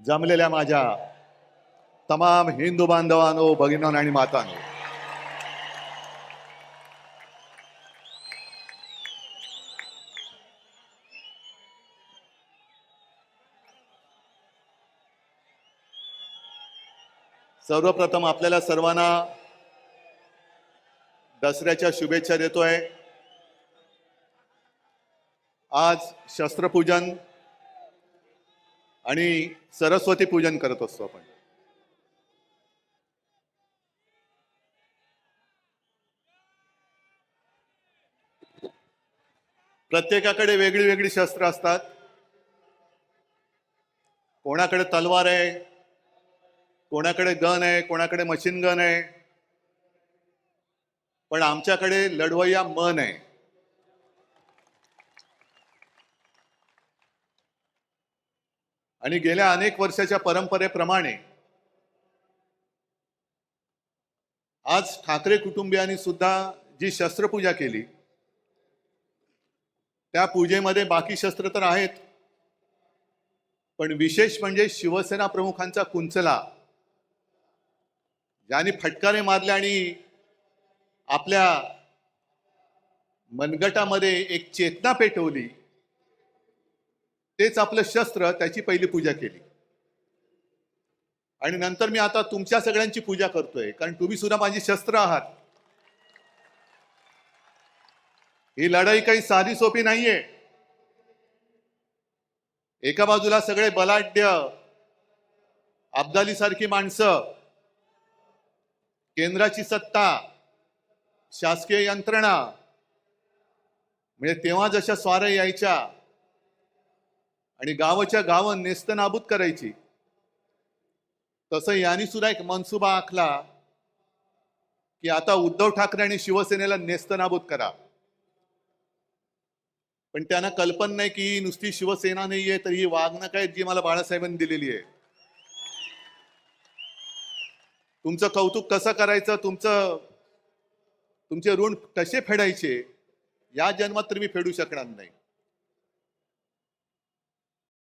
जमलेल्या माझ्या तमाम हिंदू बांधवांनो, भगिनींनो आणि मातांनो, सर्वप्रथम आपल्याला सर्वांना दसऱ्याच्या शुभेच्छा देतोय। आज शस्त्रपूजन आणि सरस्वती पूजन करत असतो आपण। प्रत्येकाकडे वेगळी वेगळी शस्त्र असतात। कोणाकडे तलवार आहे, कोणाकडे गन आहे, कोणाकडे मशीन गन आहे, पण आमच्याकडे लढवय्या मन आहे। आणि गेल्या अनेक वर्षाच्या परंपरेप्रमाणे आज ठाकरे कुटुंबियांनी सुद्धा जी शस्त्रपूजा केली, त्या पूजेमध्ये बाकी शस्त्र तर आहेत, पण विशेष म्हणजे शिवसेना प्रमुखांचा कुंचला, ज्यांनी फटकारे मारले आणि आपल्या मनगटामध्ये एक चेतना पेटवली, तेच आपलं शस्त्र, त्याची पहिली पूजा केली। आणि नंतर मी आता तुमच्या सगळ्यांची पूजा करतोय, कारण तुम्ही सुद्धा माझी शस्त्र आहात। ही लढाई काही साधी सोपी नाहीये। एका बाजूला सगळे बलाढ्य अब्दाली सारखी माणसं, केंद्राची सत्ता, शासकीय यंत्रणा, म्हणजे तेव्हा जशा स्वाऱ्या यायच्या आणि गावाच्या गावं नेस्तनाबूत करायची, तसं यांनी सुद्धा एक मनसुबा आखला की आता उद्धव ठाकरे आणि शिवसेनेला नेस्तनाबूत करा। पण त्यांना कल्पना नाही की नुसती शिवसेना नाहीये, तर ही वागणूक आहे जी मला बाळासाहेबांनी दिलेली आहे। तुमचं कौतुक कसं करायचं, तुमचे ऋण कसे फेडायचे, या जन्मात तर मी फेडू शकणार नाही।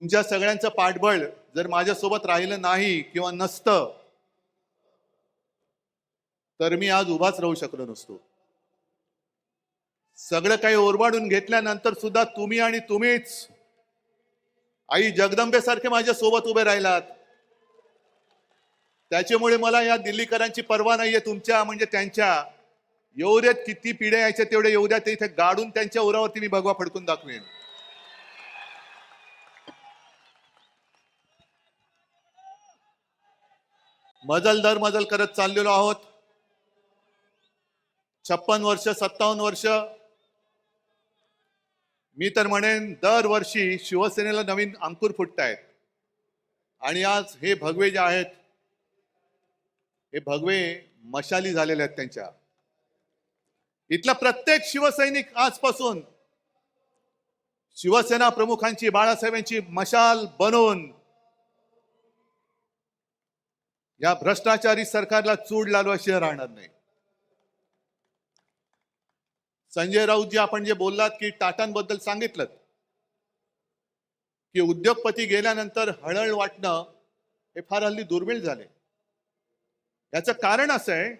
तुमच्या सगळ्यांचं पाठबळ जर माझ्यासोबत राहिलं नाही किंवा नसतं, तर मी आज उभाच राहू शकलो नसतो। सगळं काही ओरबाडून घेतल्यानंतर सुद्धा तुम्ही आणि तुम्हीच आई जगदंबेसारखे माझ्या सोबत उभे राहिलात। त्याच्यामुळे मला या दिल्लीकरांची पर्वा नाहीये, तुमच्या म्हणजे त्यांच्या। येऊ देत, किती पिढ्या यायच्या तेवढे येऊ द्या, ते इथे गाडून त्यांच्या उरावरती मी भगवा फडकून दाखवेन। मजल दर मजल करत चाललेलो आहोत। 56 वर्ष, 57 वर्ष, मी तर म्हणेन दरवर्षी शिवसेनेला नवीन अंकुर फुटतायत। आणि आज हे भगवे जे आहेत, हे भगवे मशाली झालेले आहेत त्यांच्या। इथला प्रत्येक शिवसैनिक आजपासून शिवसेना प्रमुखांची, बाळासाहेबांची मशाल बनवून या भ्रष्टाचारी सरकारला चूड लालवाशिवाय राहणार नाही। संजय राऊतजी, आपण जे बोललात की टाटांबद्दल सांगितलं की उद्योगपती गेल्यानंतर हळहळ वाटणं हे फार हल्ली दुर्मिळ झाले। याचं कारण असं आहे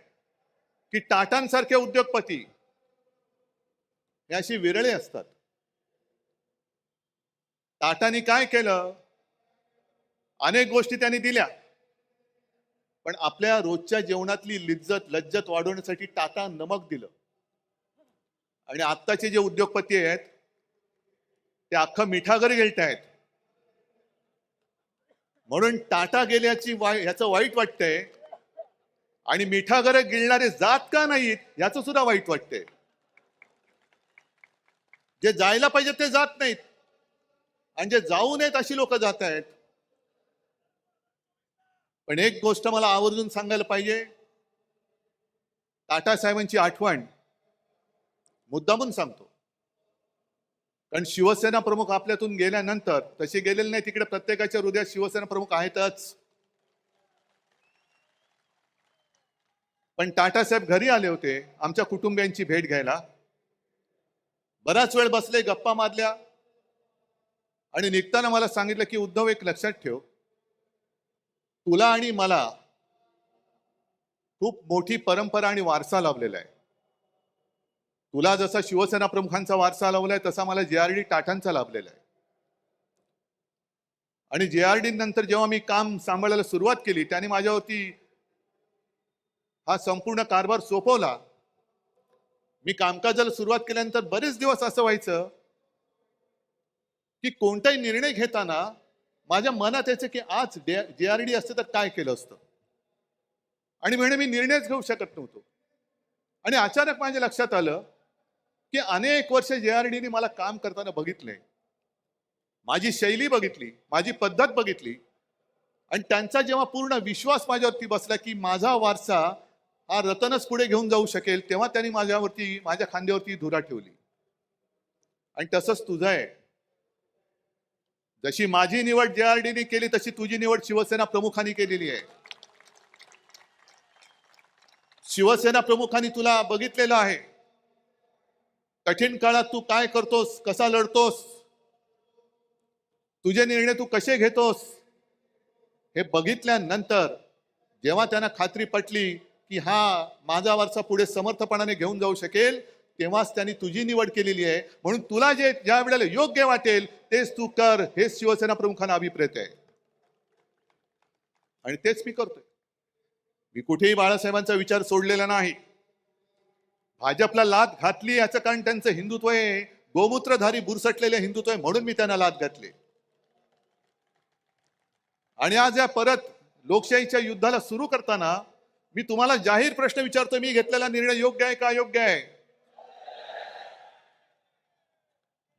की टाटांसारखे उद्योगपती हे अशी विरळे असतात। टाटांनी काय केलं, अनेक गोष्टी त्यांनी दिल्या, पण आपल्या रोजच्या जेवणातली लज्जत वाढवण्यासाठी टाटा नमक दिलं। आणि आत्ताचे जे उद्योगपती आहेत ते अख्खं मिठागर गिळतायत। म्हणून टाटा गेल्याची ह्याचं वाईट वाटतंय, आणि मिठागर गिळणारे जात का नाहीत याचं सुद्धा वाईट वाटतंय। जे जायला पाहिजे ते जात नाहीत, आणि जे जाऊ नयेत अशी लोक जात आहेत। पण एक गोष्ट मला आवर्जून सांगायला पाहिजे, टाटा साहेबांची आठवण मुद्दामून सांगतो, कारण शिवसेना प्रमुख आपल्यातून गेल्यानंतर तसे गेलेले नाही, तिकडे प्रत्येकाच्या हृदयात शिवसेना प्रमुख आहेतच। पण टाटा साहेब घरी आले होते आमच्या कुटुंबियांची भेट घ्यायला। बराच वेळ बसले, गप्पा मारल्या, आणि निघताना मला सांगितलं की उद्धव, एक लक्षात ठेव, तुला आणि मला खूप मोठी परंपरा आणि वारसा लाभलेला आहे. तुला जसा शिवसेना प्रमुखांचा वारसा लाभलाय तसा मला JRD टाटांचा लाभलेला आहे. आणि JRD नंतर जेव्हा मी काम सांभाळायला सुरुवात केली त्याने माझ्यावरती हा संपूर्ण कारभार सोपवला. मी कामकाजाला सुरुवात केल्यानंतर बरेच दिवस असं व्हायचं की कोणताही निर्णय घेताना माझ्या मनात यायचं की आज JRD असते तर काय केलं असतं, आणि म्हणे मी निर्णयच घेऊ शकत नव्हतो. आणि अचानक माझ्या लक्षात आलं की अनेक वर्ष JRDने मला काम करताना बघितले, माझी शैली बघितली, माझी पद्धत बघितली, आणि त्यांचा जेव्हा पूर्ण विश्वास माझ्यावरती बसला की माझा वारसा हा रतनच पुढे घेऊन जाऊ शकेल, तेव्हा त्यांनी माझ्या खांद्यावरती धुरा ठेवली. आणि तसंच तुझं आहे. जशी माझी निवड JRDने केली तशी तुझी निवड शिवसेना प्रमुखांनी केलेली आहे. शिवसेना प्रमुखांनी तुला बघितलेलं आहे. कठीण काळात तू काय करतोस, कसा लढतोस, तुझे निर्णय तू कसे घेतोस, हे बघितल्यानंतर जेव्हा त्यांना खात्री पटली की हा माझा वारसा पुढे समर्थपणाने घेऊन जाऊ शकेल, तेव्हाच त्यांनी तुझी निवड केलेली आहे. म्हणून तुला जे ज्या वेळेला योग्य वाटेल तेच तू कर, हेच शिवसेना प्रमुखांना अभिप्रेत आहे. आणि तेच मी करतोय. मी कुठेही बाळासाहेबांचा विचार सोडलेला नाही. भाजपला लाथ घातली याचं कारण त्यांचं हिंदुत्व आहे, गोमूत्रधारी बुरसटलेले हिंदुत्व आहे, म्हणून मी त्यांना लाथ घातली. आणि आज या परत लोकशाहीच्या युद्धाला सुरू करताना मी तुम्हाला जाहीर प्रश्न विचारतोय, मी घेतलेला निर्णय योग्य आहे का अयोग्य आहे?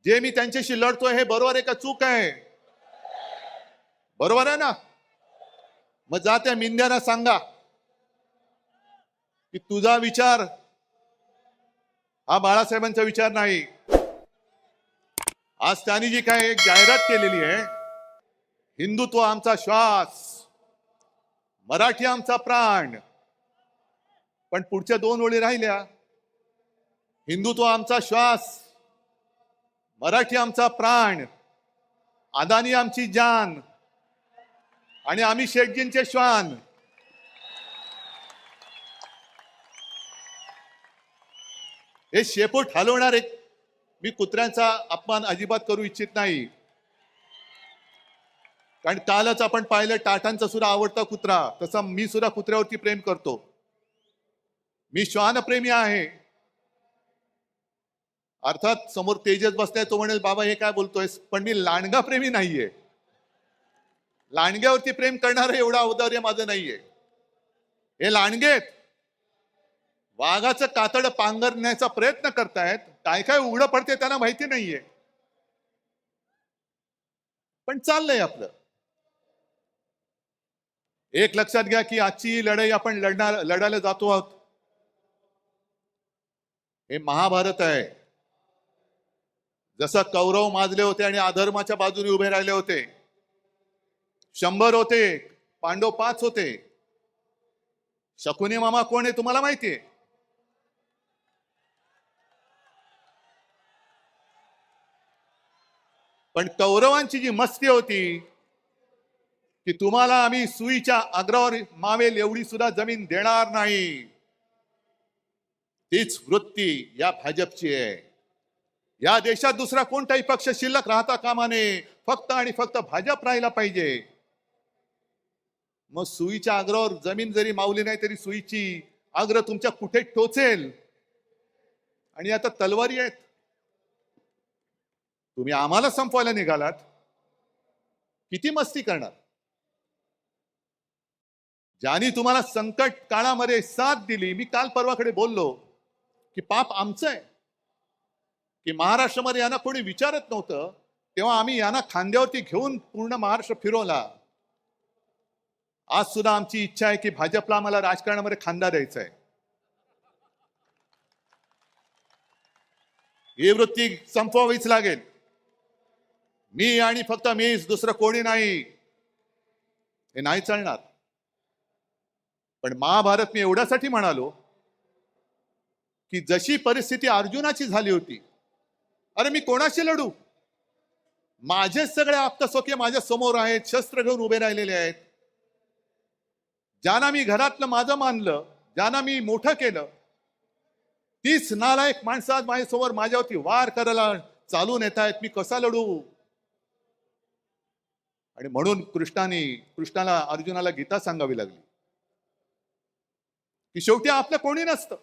जे मी त्यांच्याशी लढतोय हे बरोबर आहे का चूक आहे? बरोबर आहे ना? मग जा त्या मिंद्यांना सांगा की तुझा विचार हा बाळासाहेबांचा विचार नाही. आज त्यांनी जी काय एक जाहिरात केलेली आहे, हिंदुत्व आमचा श्वास, मराठी आमचा प्राण, पण पुढच्या 2 ओळी राहिल्या, हिंदुत्व आमचा श्वास, मराठी आमचा प्राण, अदानी आमची जान, आणि आम्ही शेठजींचे श्वान. हे शेपूट हलवणार एक मी कुत्र्यांचा अपमान अजिबात करू इच्छित नाही. कारण कालच आपण पाहिलं टाटांचा सुद्धा आवडता कुत्रा, तसा मी सुद्धा कुत्र्यावरती प्रेम करतो. मी श्वानप्रेमी आहे. अर्थात समोर तेजस बसलाय, तो म्हणेल बाबा हे काय बोलतोय, पण मी लांडगा प्रेमी नाहीये. लांडग्यावरती प्रेम करणारं एवढं औदार्य माझं नाहीये. हे लांडगेत वाघाचं कातड पांघरण्याचा प्रयत्न करतायत. काय काय उघडं पडते त्यांना माहिती नाहीये, पण चाललंय आपलं. एक लक्षात घ्या की आजची लढाई आपण लढायला जातो आहोत, हे महाभारत आहे. जसं कौरव माजले होते आणि अधर्माच्या बाजूने उभे राहिले होते, 100 होते, पांडव 5 होते. शकुनी मामा कोण आहे तुम्हाला माहितीये? पण कौरवांची जी मस्ती होती की तुम्हाला आम्ही सुईच्या अग्रावर मावेल एवढी सुद्धा जमीन देणार नाही, तीच वृत्ती या भाजपची आहे. या देशात दुसरा कोणताही पक्ष शिल्लक राहता कामा नये, फक्त आणि फक्त भाजप राहिला पाहिजे. मग सुईच्या अग्रावर जमीन जरी मावली नाही तरी सुईची अग्र तुमच्या कुठे टोचेल. आणि आता तलवारी आहेत. तुम्ही आम्हाला संपवायला निघालात, किती मस्ती करणार? ज्यांनी तुम्हाला संकट काळामध्ये साथ दिली, मी काल परवाकडे बोललो की पाप आमचं आहे की महाराष्ट्रामध्ये यांना कोणी विचारत नव्हतं, तेव्हा आम्ही यांना खांद्यावरती घेऊन पूर्ण महाराष्ट्र फिरवला. आज सुद्धा आमची इच्छा आहे की भाजपला आम्हाला राजकारणामध्ये खांदा द्यायचा आहे. ही वृत्ती संपवावीच लागेल. मी आणि फक्त मीच, दुसरं कोणी नाही, हे नाही चालणार. पण महाभारत मी एवढ्यासाठी म्हणालो की जशी परिस्थिती अर्जुनाची झाली होती, अरे मी कोणाशी लढू? माझे सगळे आप्तसोके माझ्या समोर आहेत, शस्त्र घेऊन उभे राहिलेले आहेत. ज्यांना मी घरातलं माझं मानलं, ज्यांना मी मोठं केलं, तीच नालायक माणसं आज माझ्यासमोर माझ्यावरती वार करायला चालून येत आहेत. मी कसा लढू? आणि म्हणून कृष्णाला अर्जुनाला गीता सांगावी लागली की शेवटी आपलं कोणी नसतं.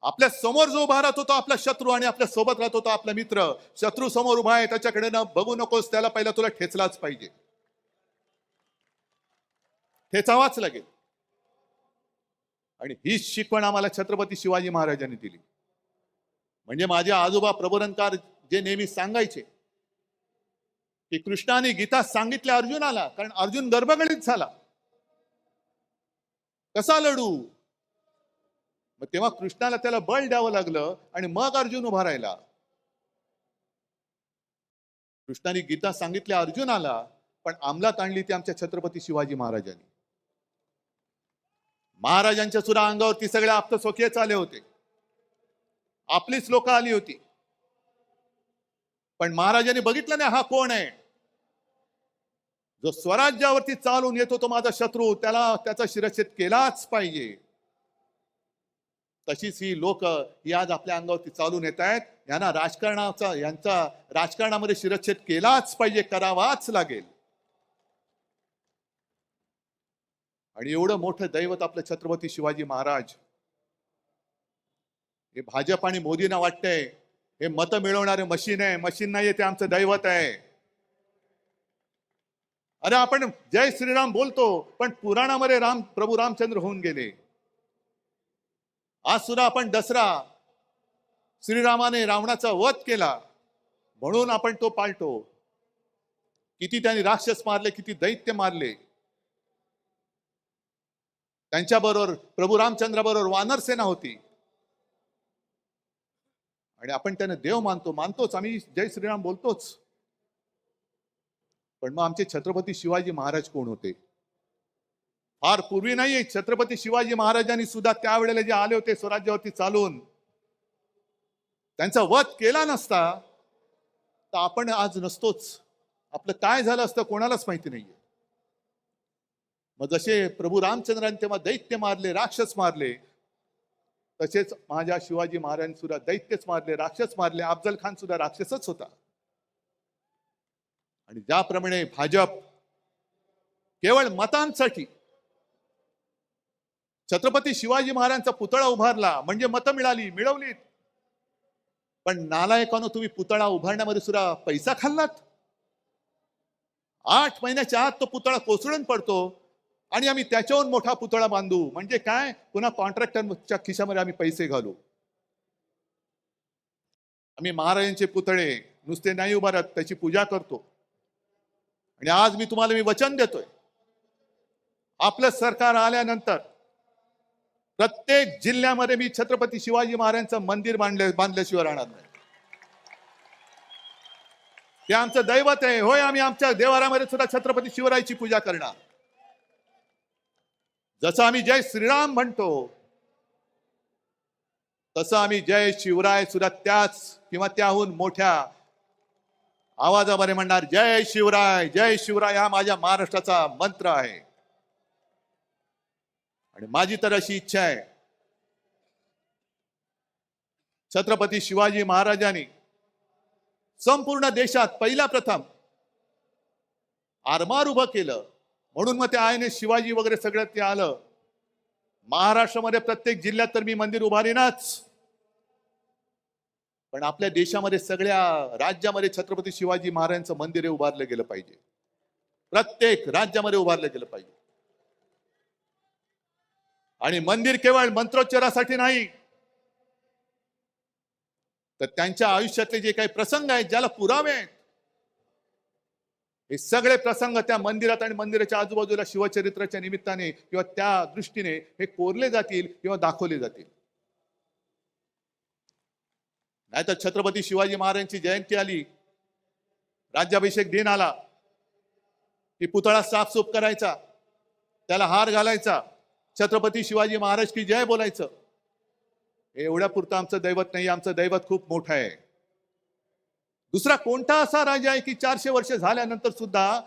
आपल्या समोर जो उभा राहतो तो आपला शत्रू, आणि आपल्या सोबत राहतो तो आपला मित्र. शत्रू समोर उभा आहे त्याच्याकडे न बघू नकोस, त्याला पहिला तुला ठेचलाच पाहिजे, ठेचावाच लागेल. आणि हीच शिकवण आम्हाला छत्रपती शिवाजी महाराजांनी दिली. म्हणजे माझे आजोबा प्रबोधनकार जे नेहमी सांगायचे की कृष्णाने गीता सांगितल्या अर्जुनाला, कारण अर्जुन गर्भगणित झाला, कसा लढू? मग तेव्हा कृष्णाला त्याला बळ द्यावं लागलं आणि मग अर्जुन उभा राहिला. कृष्णाने गीता सांगितल्या अर्जुनाला, पण अंमलात आणली ती आमच्या छत्रपती शिवाजी महाराजांनी. महाराजांच्या सुद्धा अंगावरती सगळे आप्तस्वकीय आले होते, आपलीच लोक आली होती, पण महाराजांनी बघितलं नाही हा कोण आहे. जो स्वराज्यावरती चालून येतो तो माझा शत्रू, त्याला त्याचा शिरच्छेद केलाच पाहिजे. तशीच ही लोक ही आज आपल्या अंगावरती चालून येत आहेत. यांना यांचा राजकारणामध्ये शिरच्छेद केलाच पाहिजे, करावाच लागेल. आणि एवढं मोठं दैवत आपलं छत्रपती शिवाजी महाराज, हे भाजप आणि मोदींना वाटतंय हे मतं मिळवणारे मशीन आहे. मशीन नाहीये, ते आमचं दैवत आहे. अरे आपण जय श्रीराम बोलतो, पण पुराणामध्ये प्रभू रामचंद्र होऊन गेले. आज सुद्धा आपण दसरा, श्रीरामाने रावणाचा वध केला म्हणून आपण तो पाळतो. किती त्यांनी राक्षस मारले, किती दैत्य मारले. त्यांच्याबरोबर प्रभू रामचंद्राबरोबर वानर सेना होती, आणि आपण त्यांना देव मानतोच, आम्ही जय श्रीराम बोलतोच. पण मग आमचे छत्रपती शिवाजी महाराज कोण होते? फार पूर्वी नाही, छत्रपती शिवाजी महाराजांनी सुद्धा त्यावेळेला जे आले होते स्वराज्यावरती चालून, त्यांचा वध केला नसता तर आपण आज नसतोच. आपलं काय झालं असतं कोणालाच माहिती नाहीये. मग जसे प्रभू रामचंद्रांनी तेव्हा दैत्य मारले, राक्षस मारले, तसेच माझ्या शिवाजी महाराजांनी सुद्धा दैत्यच मारले, राक्षस मारले. अफजल खान सुद्धा राक्षसच होता. आणि ज्याप्रमाणे भाजप केवळ मतांसाठी छत्रपती शिवाजी महाराजांचा पुतळा उभारला म्हणजे मतं मिळवलीत, पण नालायकांनो तुम्ही पुतळा उभारण्यामध्ये सुद्धा पैसा खाल्लात. 8 महिन्याच्या आत तो पुतळा कोसळून पडतो आणि आम्ही त्याच्याहून मोठा पुतळा बांधू. म्हणजे काय? पुन्हा कॉन्ट्रॅक्टरच्या खिशामध्ये आम्ही पैसे घालू. आम्ही महाराजांचे पुतळे नुसते नाही उभारत, त्याची पूजा करतो. आणि आज मी तुम्हाला वचन देतोय, आपलं सरकार आल्यानंतर प्रत्येक जिल्ह्यामध्ये मी छत्रपती शिवाजी महाराजांचं मंदिर बांधल्याशिवाय राहणार नाही. ते आमचं दैवत आहे. होय, आम्ही आमच्या देवारामध्ये सुद्धा छत्रपती शिवरायाची पूजा करणार. जसं आम्ही जय श्रीराम म्हणतो, तसं आम्ही जय शिवराय सुद्धा त्याच किंवा त्याहून मोठ्या आवाजामध्ये म्हणणार. जय शिवराय, जय शिवराय हा माझ्या महाराष्ट्राचा मंत्र आहे. आणि माझी तर अशी इच्छा आहे, छत्रपती शिवाजी महाराजांनी संपूर्ण देशात पहिला प्रथम आरमार उभं केलं, म्हणून मग ते आयने शिवाजी वगैरे सगळं ते आलं. महाराष्ट्रामध्ये प्रत्येक जिल्ह्यात तर मी मंदिर उभारीनाच, पण आपल्या देशामध्ये सगळ्या राज्यामध्ये छत्रपती शिवाजी महाराजांचं मंदिर उभारलं गेलं पाहिजे. प्रत्येक राज्यामध्ये उभारलं गेलं पाहिजे. आणि मंदिर केवळ मंत्रोच्चारासाठी नाही, तर त्यांच्या आयुष्यातले जे काही प्रसंग आहेत, ज्याला पुरावे आहेत, हे सगळे प्रसंग त्या मंदिरात आणि मंदिराच्या आजूबाजूला शिवचरित्राच्या निमित्ताने किंवा त्या दृष्टीने हे कोरले जातील किंवा दाखवले जातील. नाहीतर छत्रपती शिवाजी महाराजांची जयंती आली, राज्याभिषेक दिन आला की पुतळा साफसूफ करायचा, त्याला हार घालायचा, छत्रपती शिवाजी महाराज की जय बोलायचं. एवढ्या पुरतं आमचं दैवत नाही. आमचं दैवत खूप मोठं आहे. दुसरा कोणता असा राजा आहे की 400 वर्ष झाल्यानंतर सुद्धा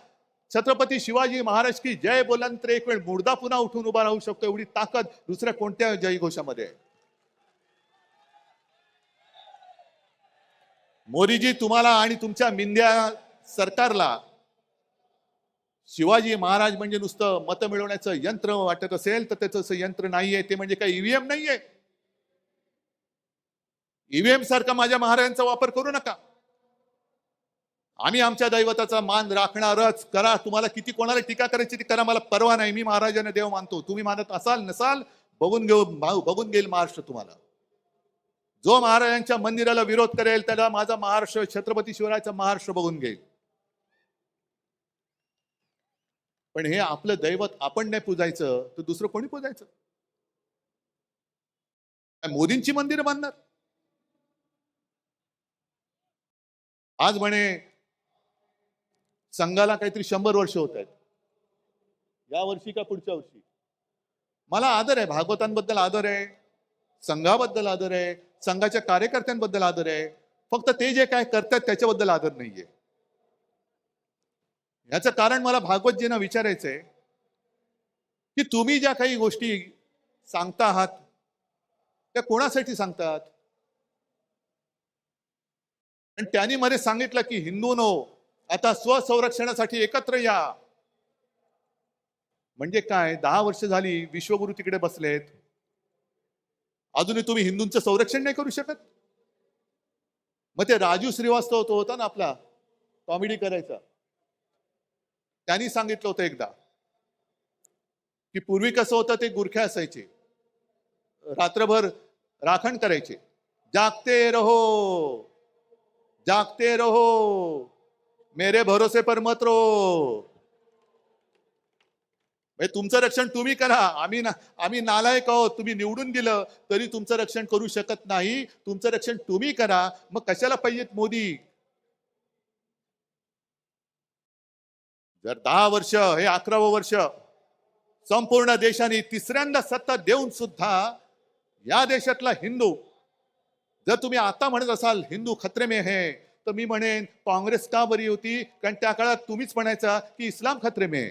छत्रपती शिवाजी महाराज की जय बोलल्यानंतर एक वेळ मुर्दा पुन्हा उठून उभा राहू शकतो, एवढी ताकद दुसऱ्या कोणत्या जयघोषामध्ये आहे? मोदीजी, तुम्हाला आणि तुमच्या मिंद्या सरकारला शिवाजी महाराज म्हणजे नुसतं मत मिळवण्याचं यंत्र वाटत असेल तर त्याचं असं यंत्र नाहीये. ते म्हणजे काही ईव्हीएम नाहीये. ईव्हीएम सारखा माझ्या महाराजांचा वापर करू नका. आम्ही आमच्या दैवताचा मान राखणारच. करा, तुम्हाला किती कोणाला टीका करायची ती करा, मला परवा नाही. मी महाराजांना देव मानतो. तुम्ही मानत असाल नसाल बघून घेईल महाराष्ट्र तुम्हाला. जो महाराजांच्या मंदिराला विरोध करेल त्याला माझा महाराष्ट्र, छत्रपती शिवरायाचा महाराष्ट्र बघून घेईल. पण हे आपलं दैवत आपण नाही पूजायचं तर दुसरं कोणी पूजायचं? मोदींची मंदिर बांधणार? आज म्हणे संघाला काहीतरी 100 वर्ष होत आहेत, या वर्षी का पुढच्या वर्षी. मला आदर आहे, भागवतांबद्दल आदर आहे, संघाबद्दल आदर आहे, संघाच्या कार्यकर्त्यांबद्दल आदर आहे. फक्त ते जे काय करतात त्याच्याबद्दल आदर नाहीये. याचं कारण मला भागवतजींना विचारायचंय की तुम्ही ज्या काही गोष्टी सांगता आहात त्या कोणासाठी सांगतात? आणि त्यांनी मध्ये सांगितलं की हिंदूंनो आता स्वसंरक्षणासाठी एकत्र या. म्हणजे काय? 10 वर्ष झाली विश्वगुरु तिकडे बसलेत, अजूनही तुम्ही हिंदूंचं संरक्षण नाही करू शकत? मग ते राजू श्रीवास्तव तो होता ना आपला, कॉमेडी करायचा, त्यांनी सांगितलं होतं एकदा की पूर्वी कसं होतं, ते गुरखे असायचे, रात्रभर राखण करायचे, जागते रहो जागते रहो मेरे भरोसे पर मत रहो. तुमचं रक्षण तुम्ही करा. आम्ही नालायक आहोत, तुम्ही निवडून दिलं तरी तुमचं रक्षण करू शकत नाही. तुमचं रक्षण तुम्ही करा. मग कशाला पाहिजेत मोदी? जर 10 वर्ष, हे 11वं वर्ष संपूर्ण देशाने तिसऱ्यांदा सत्ता देऊन सुद्धा या देशातला हिंदू, जर तुम्ही आता म्हणत असाल हिंदू खतरे में है, तर मी म्हणेन काँग्रेस का बरी होती? कारण त्या काळात तुम्हीच म्हणायचा की इस्लाम खतरे में है.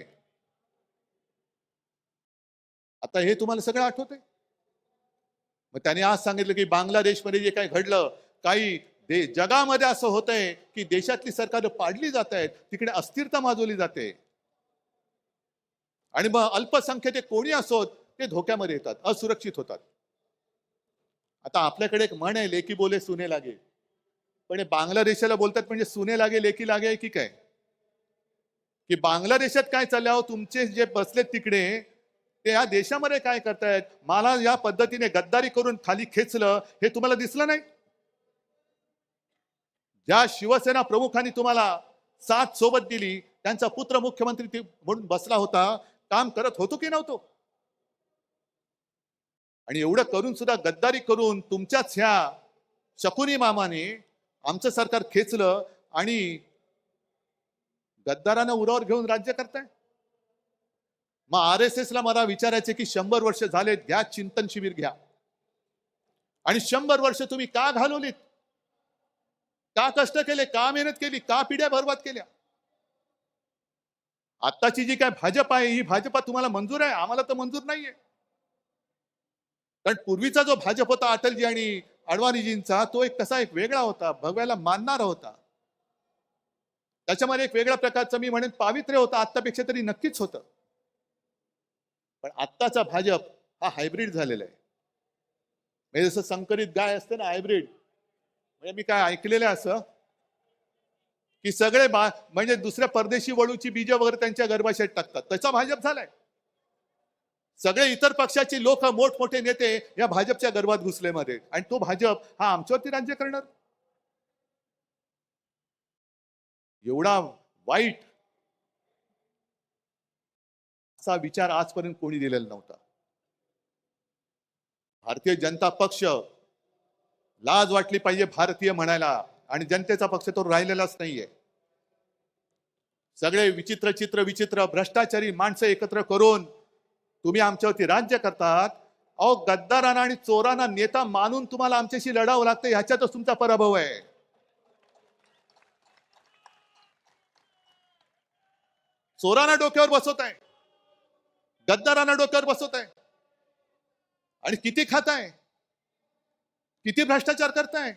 आता हे तुम्हाला सगळं आठवतंय. मग त्याने आज सांगितलं की बांगलादेशमध्ये जे काही घडलं, काही जगामध्ये असं होतंय की देशातली सरकार पाडली जात आहेत, तिकडे अस्थिरता माजवली जाते आणि मग अल्पसंख्याक कोणी असोत ते धोक्यामध्ये येतात, असुरक्षित होतात. आता आपल्याकडे एक म्हण आहे, लेकी बोले सुने लागे. पण बांगलादेशाला बोलतात म्हणजे सुने लागे लेकी लागे की काय? की बांगलादेशात काय चाललं, तुमचे जे बसलेत तिकडे ते या देशामध्ये काय करतायत? मला या पद्धतीने गद्दारी करून खाली खेचलं हे तुम्हाला दिसलं नाही? ज्या शिवसेना प्रमुखांनी तुम्हाला साथ सोबत दिली, त्यांचा पुत्र मुख्यमंत्री म्हणून बसला होता, काम करत होतो की नव्हतो? आणि एवढं करून सुद्धा गद्दारी करून तुमच्याच ह्या शकुनी मामाने आमचं सरकार खेचलं आणि गद्दारांना उरावर घेऊन राज्य करताय. मग RSS ला मला विचारायचे की 100 वर्ष झाले, घ्या चिंतन शिबिर घ्या. आणि 100 वर्ष तुम्ही का घालवलीत? का कष्ट केले? का मेहनत केली? का पिढ्या बर्बाद केल्या? आत्ताची जी काय भाजप आहे, ही भाजपा तुम्हाला मंजूर आहे? आम्हाला तर मंजूर नाहीये. कारण पूर्वीचा जो भाजप होता अटलजी आणि अडवाणीजींचा, तो एक वेगळा होता, भगव्याला मानणारा होता. त्याच्यामध्ये एक वेगळ्या प्रकारचं मी म्हणेन पावित्र्य होतं, आत्तापेक्षा तरी नक्कीच होतं. पण आत्ताचा भाजप हा हायब्रिड झालेला आहे. म्हणजे जसं संकरित गाय असते ना, हायब्रिड. म्हणजे मी काय ऐकलेलं असं की सगळे म्हणजे दुसऱ्या परदेशी वळूची बीज वगैरे त्यांच्या गर्भाशयात टाकतात, त्याचा भाजप झालाय. सगळे इतर पक्षाची लोक, मोठमोठे नेते या भाजपच्या गर्भात घुसलेमध्ये, आणि तो भाजप हा आमच्यावरती राज्य करणार. एवढा वाईट असा विचार आजपर्यंत कोणी दिलेला नव्हता. भारतीय जनता पक्ष, लाज वाटली पाहिजे भारतीय म्हणायला, आणि जनतेचा पक्ष तो राहिलेलाच नाहीये. सगळे विचित्र भ्रष्टाचारी माणसं एकत्र करून तुम्ही आमच्यावरती राज्य करतात. अहो, गद्दारांना आणि चोरांना नेता मानून तुम्हाला आमच्याशी लढावं लागतं, ह्याच्यातच तुमचा पराभव आहे. चोरांना डोक्यावर बसवत आहे, गद्दारांना डोक्यावर बसवत आहे, आणि किती खाताय, किती भ्रष्टाचार करताय.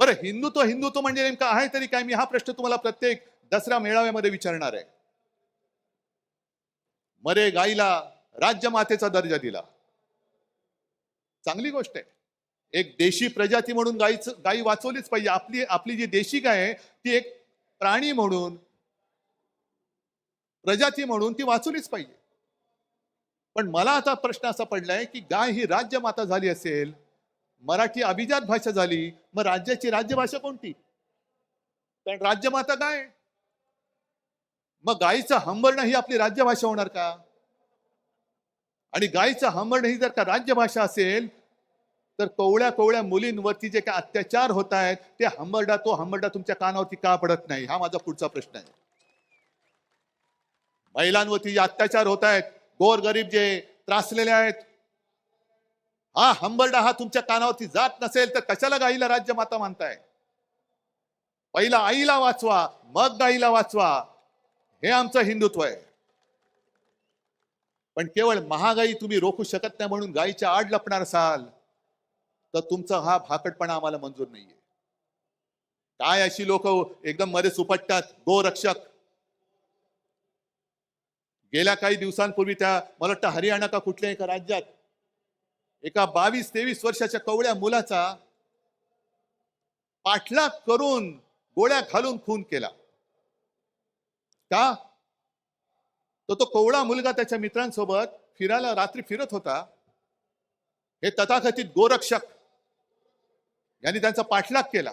बरं, हिंदुत्व हिंदुत्व म्हणजे नेमकं आहे तरी काय? मी हा प्रश्न तुम्हाला प्रत्येक दसरा मेळाव्यामध्ये विचारणार आहे. मरे गाईला राज्यमातेचा दर्जा दिला, चांगली गोष्ट आहे. एक देशी प्रजाती म्हणून गाई वाचवलीच पाहिजे. आपली आपली जी देशी गाय आहे ती एक प्राणी म्हणून, प्रजाती म्हणून ती वाचवलीच पाहिजे. पण मला आता प्रश्न असा पडलाय की गाय ही राज्यमाता झाली असेल, मराठी अभिजात भाषा झाली, मग राज्याची राज्यभाषा कोणती? कारण राज्यमाता गाय. मग गायीचं हंबरणं ही आपली राज्यभाषा होणार का? आणि गायीचं हंबरणं ही जर का राज्यभाषा असेल तर कवळ्या कवळ्या मुलींवरती जे काय अत्याचार होत आहेत ते तो हंबरडा तुमच्या कानावरती का पडत नाही? हा माझा पुढचा प्रश्न आहे. महिलांवरती जे अत्याचार होत आहेत, गोरगरीब जे त्रासलेले आहेत, हा हंबरडा हा तुमच्या कानावरती जात नसेल तर कशाला गाईला राज्यमाता मानताय? पहिला आईला वाचवा, मग गाईला वाचवा, हे आमचं हिंदुत्व आहे. पण केवळ महागाई तुम्ही रोखू शकत नाही म्हणून गाईच्या आड लपणार असाल तर तुमचा हा भाकटपणा आम्हाला मंजूर नाहीये. काय अशी लोक एकदम मध्ये सुपटतात, गोरक्षक. गेल्या काही दिवसांपूर्वी त्या मला वाटतं हरियाणा का कुठल्या एका राज्यात एका 22-23 वर्षाच्या कवळ्या मुलाचा पाठलाग करून गोळ्या घालून खून केला. का? तो कवळा मुलगा त्याच्या मित्रांसोबत फिरायला रात्री फिरत होता. हे तथाकथित गोरक्षक यांनी त्यांचा पाठलाग केला.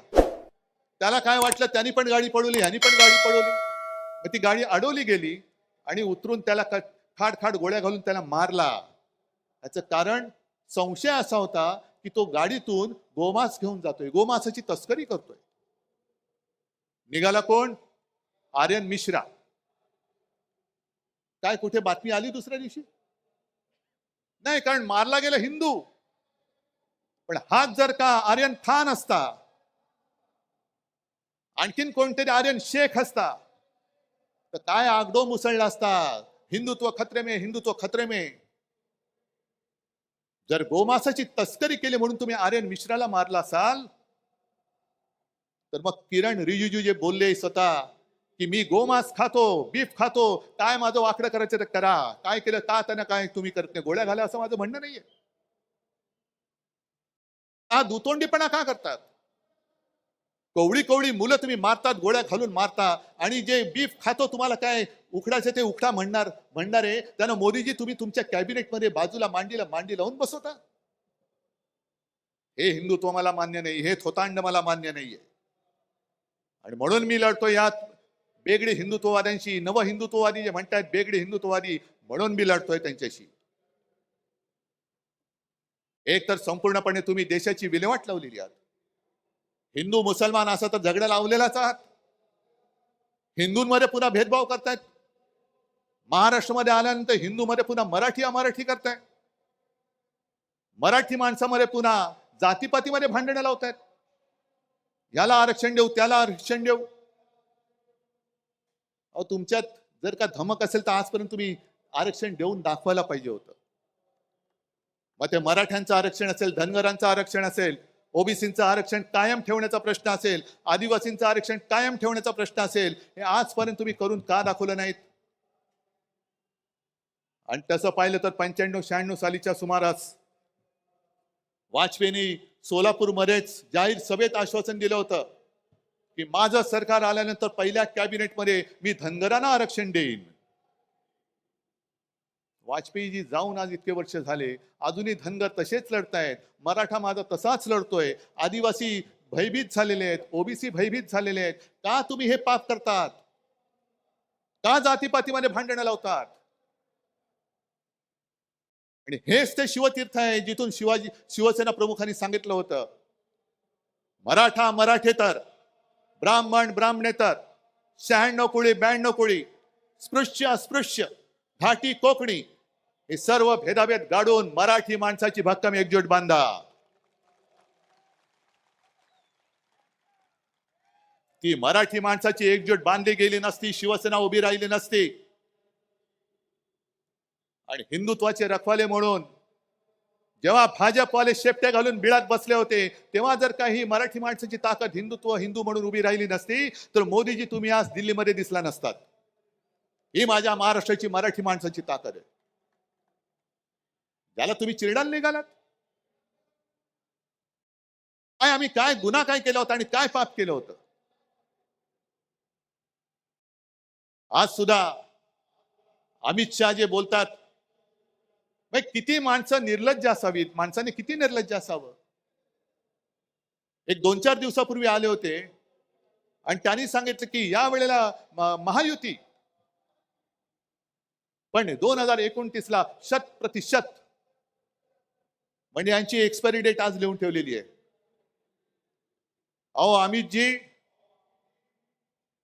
त्याला काय वाटलं, त्यांनी पण गाडी पळवली, ह्यांनी पण गाडी पळवली. मग ती गाडी अडवली गेली आणि उतरून त्याला खाड खाड गोळ्या घालून त्याला मारला. याचं कारण संशय असा होता की तो गाडीतून गोमांस घेऊन जातोय, गोमांसाची तस्करी करतोय. निघाला कोण? आर्यन मिश्रा. काय कुठे बातमी आली दुसऱ्या दिवशी? नाही, कारण मारला गेला हिंदू. पण हाच जर का आर्यन खान असता, आणखीन कोणतरी आर्यन शेख असता तर काय आगडो मुसळला असता. हिंदुत्व खतरे में, हिंदुत्व खतरे में. जर गोमांसाची तस्करी केली म्हणून तुम्ही आर्यन मिश्राला मारला असाल तर मग किरण रिजिजू जे बोलले स्वतः की मी गोमांस खातो, बीफ खातो, काय माझं वाकडं करायचं तर करा, काय केलं का त्यांना काय तुम्ही करत नाही, गोळ्या घाला, असं माझं म्हणणं नाहीये. हा दुतोंडीपणा का करतात? कवळी कवळी मुलं तुम्ही मारतात, गोळ्या घालून मारता, आणि जे बीफ खातो तुम्हाला काय उखडाचे ते उखडा म्हणणारे त्यांना मोदीजी तुम्ही तुमच्या कॅबिनेटमध्ये बाजूला मांडी लावून बसवता. हे हिंदुत्व मला मान्य नाही, हे थोतांड मला मान्य नाहीये. आणि म्हणून मी लढतो यात बेगडी हिंदुत्ववाद्यांशी. नव हिंदुत्ववादी जे म्हणतात बेगडी हिंदुत्ववादी, म्हणून मी लढतोय त्यांच्याशी. एक तर संपूर्णपणे तुम्ही देशाची विल्हेवाट लावलेली आहात. हिंदू मुसलमान असा तर झगडा लावलेलाच आहात. हिंदूंमध्ये पुन्हा भेदभाव करतायत. महाराष्ट्रामध्ये आल्यानंतर हिंदूमध्ये पुन्हा मराठी अमराठी करताय. मराठी माणसामध्ये पुन्हा जातीपातीमध्ये भांडणं लावतायत. याला आरक्षण देऊ, त्याला आरक्षण देऊ. अहो, तुमच्यात जर का धमक असेल तर आजपर्यंत तुम्ही आरक्षण देऊन दाखवायला पाहिजे होतं. मग ते मराठ्यांचं आरक्षण असेल, धनगरांचं आरक्षण असेल, ओबीसीचं आरक्षण कायम ठेवण्याचा प्रश्न असेल, आदिवासींचं आरक्षण कायम ठेवण्याचा प्रश्न असेल, हे आजपर्यंत तुम्ही करून का दाखवलं नाहीत? आणि तसं पाहिलं तर 95-96 सालीच्या सुमारास वाजपेयींनी सोलापूरमध्येच जाहीर सभेत आश्वासन दिलं होतं की माझं सरकार आल्यानंतर पहिल्या कॅबिनेटमध्ये मी धनगरांना आरक्षण देईन. वाजपेयीजी जाऊन आज इतके वर्ष झाले, अजूनही धनगर तसेच लढतायत. मराठा माझा तसाच लढतोय. आदिवासी भयभीत झालेले आहेत, ओबीसी भयभीत झालेले आहेत. का तुम्ही हे पाप करतात? का जातीपातीमध्ये भांडणं लावतात? आणि हेच ते शिवतीर्थ आहे जिथून शिवसेना प्रमुखांनी सांगितलं होतं, मराठा मराठेतर, ब्राह्मण ब्राह्मणेतर, 96 कोळी 92 कोळी, स्पृश्य अस्पृश्य, घाटी कोकणी, हे सर्व भेदाभेद गाडून मराठी माणसाची भक्कम एकजूट बांधा. की मराठी माणसाची एकजूट बांधली गेली नसती, शिवसेना उभी राहिली नसती आणि हिंदुत्वाचे रखवाले म्हणून जेव्हा भाजपवाले शेपटे घालून बिळात बसले होते, तेव्हा जर काही मराठी माणसाची ताकद हिंदुत्व हिंदू म्हणून उभी राहिली नसती तर मोदीजी तुम्ही आज दिल्लीमध्ये दिसला नसतात. ही माझ्या महाराष्ट्राची मराठी माणसाची ताकद आहे. ज्याला तुम्ही चिरडायला निघालात, काय आम्ही काय गुन्हा काय केला होता आणि काय पाप केलं होतं? आज सुद्धा अमित शहा जे बोलतात, किती माणसं निर्लज्ज असावीत, माणसाने किती निर्लज्ज असावं. एक 2-4 दिवसापूर्वी आले होते आणि त्यांनी सांगितलं की या वेळेला महायुती, पण 2029ला 100% म्हणजे यांची एक्सपायरी डेट आज लिहून ठेवलेली आहे. अहो अमितजी,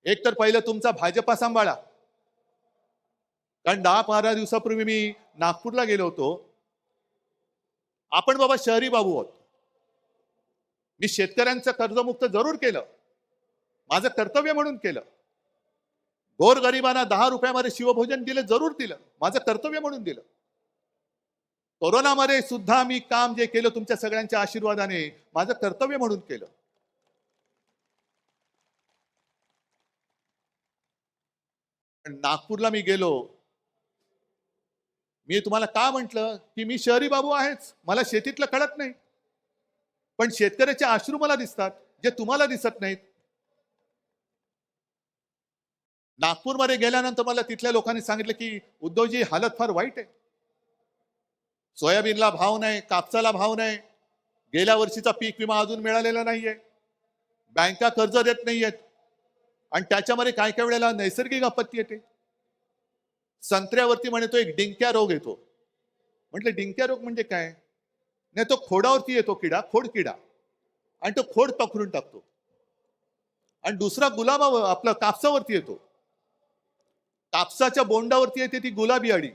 एक तर पहिलं तुमचा भाजपा सांभाळा. कारण 10-12 दिवसापूर्वी मी नागपूरला गेलो होतो. आपण बाबा शहरी बाबू आहोत. मी शेतकऱ्यांचं कर्जमुक्त जरूर केलं, माझं कर्तव्य म्हणून केलं. गोरगरिबांना 10 रुपयामध्ये शिवभोजन दिलं, जरूर दिलं, माझं कर्तव्य म्हणून दिलं. कोरोनामध्ये सुद्धा मी काम जे केलं तुमच्या सगळ्यांच्या आशीर्वादाने माझं कर्तव्य म्हणून केलं. नागपूरला मी गेलो, मी तुम्हाला का म्हटलं की मी शहरी बाबू आहेच, मला शेतीतलं कळत नाही, पण शेतकऱ्याचे अश्रू मला दिसतात जे तुम्हाला दिसत नाहीत. नागपूरमध्ये गेल्यानंतर मला तिथल्या लोकांनी सांगितलं की उद्धवजी हालत फार वाईट आहे. सोयाबीनला भाव नाही, कापसाला भाव नाही, गेल्या वर्षीचा पीक विमा अजून मिळालेला नाहीये, बँका कर्ज देत नाहीयेत आणि त्याच्यामध्ये काय काय वेळेला नैसर्गिक आपत्ती येते. संत्र्यावरती म्हणे तो एक डिंक्या रोग येतो. म्हटलं डिंक्या रोग म्हणजे काय? नाही, तो खोडावरती येतो किडा, खोड किडा, आणि तो खोड पकडून टाकतो. आणि दुसरा गुलाबा आपला कापसावरती येतो, कापसाच्या बोंडावरती येते ती गुलाबी अळी.